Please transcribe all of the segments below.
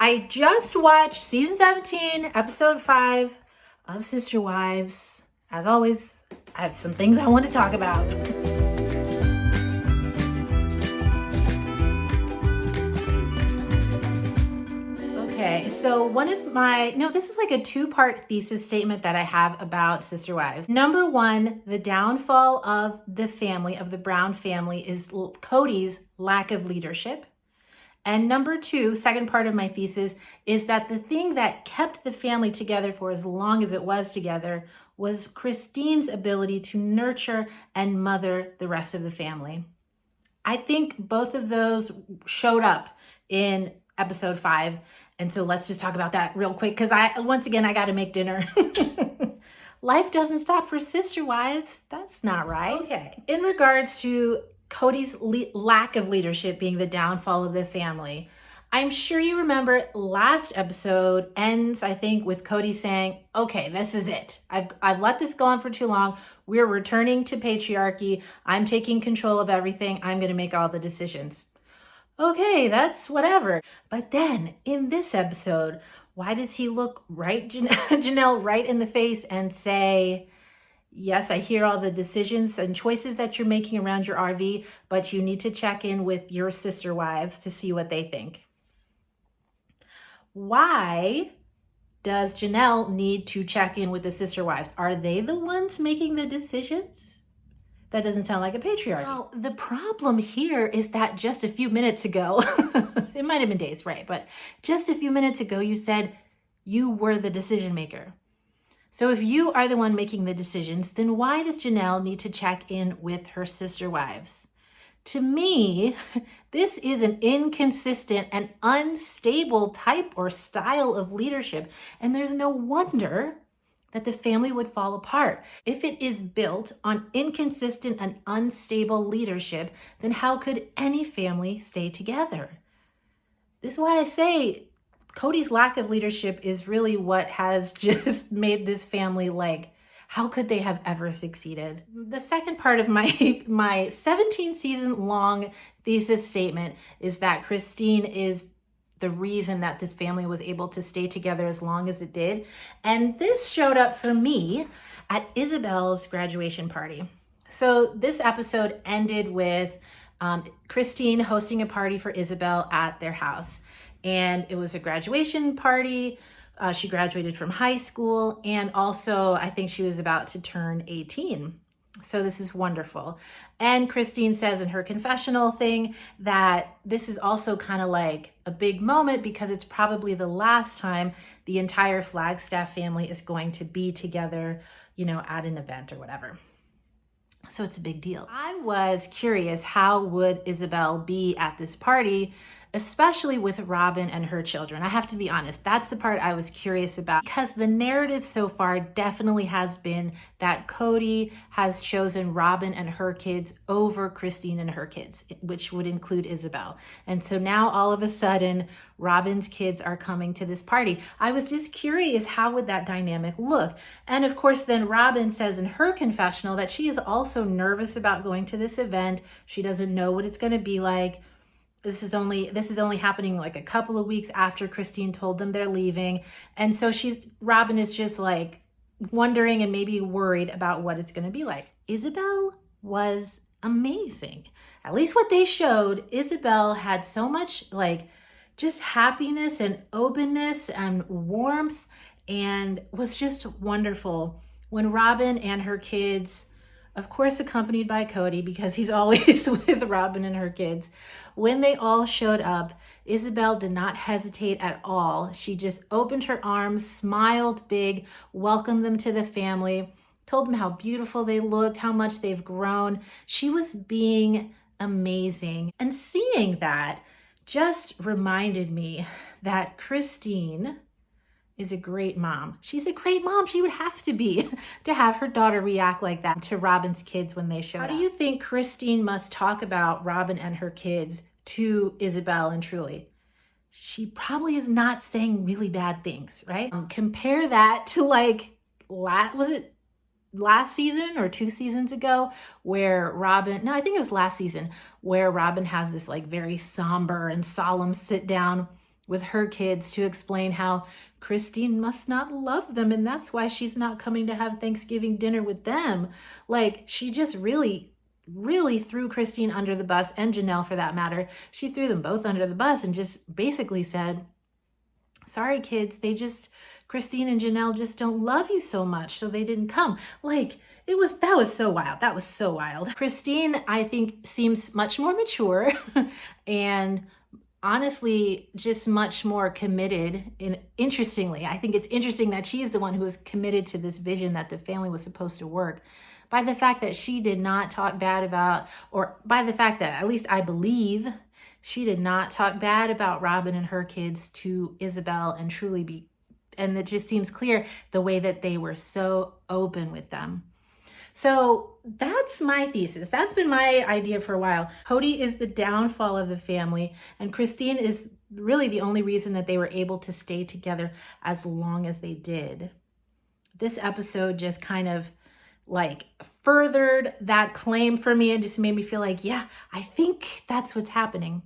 I just watched season 17, episode 5 of Sister Wives. As always, I have some things I want to talk about. Okay, so this is like a two-part thesis statement that I have about Sister Wives. Number one, the downfall of the family, of the Brown family, is Kody's lack of leadership. And number two, second part of my thesis, is that the thing that kept the family together for as long as it was together was Christine's ability to nurture and mother the rest of the family. I think both of those showed up in episode 5. And so let's just talk about that real quick, because I got to make dinner. Life doesn't stop for Sister Wives. That's not right. Okay. In regards to Kody's lack of leadership being the downfall of the family, I'm sure you remember last episode ends, I think, with Kody saying, okay, this is it. I've let this go on for too long. We're returning to patriarchy. I'm taking control of everything. I'm going to make all the decisions. Okay, that's whatever. But then in this episode, why does he look Janelle right in the face and say, yes, I hear all the decisions and choices that you're making around your RV, but you need to check in with your sister wives to see what they think. Why does Janelle need to check in with the sister wives? Are they the ones making the decisions? That doesn't sound like a patriarchy. Well, the problem here is that just a few minutes ago, it might have been days, right? But just a few minutes ago, you said you were the decision maker. So if you are the one making the decisions, then why does Janelle need to check in with her sister wives? To me, this is an inconsistent and unstable type or style of leadership, and there's no wonder that the family would fall apart. If it is built on inconsistent and unstable leadership, then how could any family stay together? This is why I say Kody's lack of leadership is really what has just made this family how could they have ever succeeded? The second part of my 17 season long thesis statement is that Christine is the reason that this family was able to stay together as long as it did. And this showed up for me at Isabelles' graduation party. So this episode ended with Christine hosting a party for Isabelle at their house. And it was a graduation party. She graduated from high school, and also I think she was about to turn 18. So this is wonderful. And Christine says in her confessional thing that this is also kind of like a big moment because it's probably the last time the entire Flagstaff family is going to be together, at an event or whatever. So it's a big deal. I was curious, how would Isabelle be at this party, especially with Robin and her children? I have to be honest, that's the part I was curious about, because the narrative so far definitely has been that Kody has chosen Robin and her kids over Christine and her kids, which would include Isabelle. And so now all of a sudden, Robin's kids are coming to this party. I was just curious, how would that dynamic look? And of course, then Robin says in her confessional that she is also nervous about going to this event. She doesn't know what it's going to be like. This is only happening like a couple of weeks after Christine told them they're leaving. And so Robin is just like wondering and maybe worried about what it's going to be like. Isabelle was amazing. At least what they showed, Isabelle had so much just happiness and openness and warmth, and was just wonderful. When Robin and her kids, of course accompanied by Kody because he's always with Robin and her kids, when they all showed up, Isabelle did not hesitate at all. She just opened her arms, smiled big, welcomed them to the family, told them how beautiful they looked, how much they've grown. She was being amazing. And seeing that just reminded me that Christine is a great mom. She's a great mom. She would have to be to have her daughter react like that to Robin's kids when they showed up. How do you think Christine must talk about Robin and her kids to Isabelle and Truly? She probably is not saying really bad things, right? Compare that to was it last season or 2 seasons ago where I think it was last season, where Robin has this very somber and solemn sit down with her kids to explain how Christine must not love them and that's why she's not coming to have Thanksgiving dinner with them. Like, she just really threw Christine under the bus, and Janelle for that matter. She threw them both under the bus and just basically said, sorry kids, Christine and Janelle just don't love you so much, so they didn't come. Like, that was so wild. That was so wild. Christine, I think, seems much more mature and honestly just much more committed. Interestingly, I think it's interesting that she is the one who was committed to this vision that the family was supposed to work, by the fact that she did not talk bad about, or by the fact that, at least I believe, she did not talk bad about Robin and her kids to Isabelle, and it just seems clear the way that they were so open with them. So that's my thesis. That's been my idea for a while. Kody is the downfall of the family, and Christine is really the only reason that they were able to stay together as long as they did. This episode just kind of like furthered that claim for me and just made me feel like, yeah, I think that's what's happening.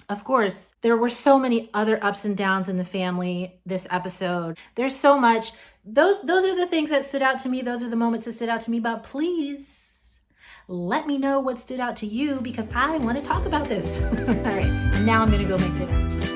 Of course, there were so many other ups and downs in the family this episode. There's so much. Those are the things that stood out to me. Those are the moments that stood out to me. But please let me know what stood out to you, because I want to talk about this. All right, now I'm going to go make dinner.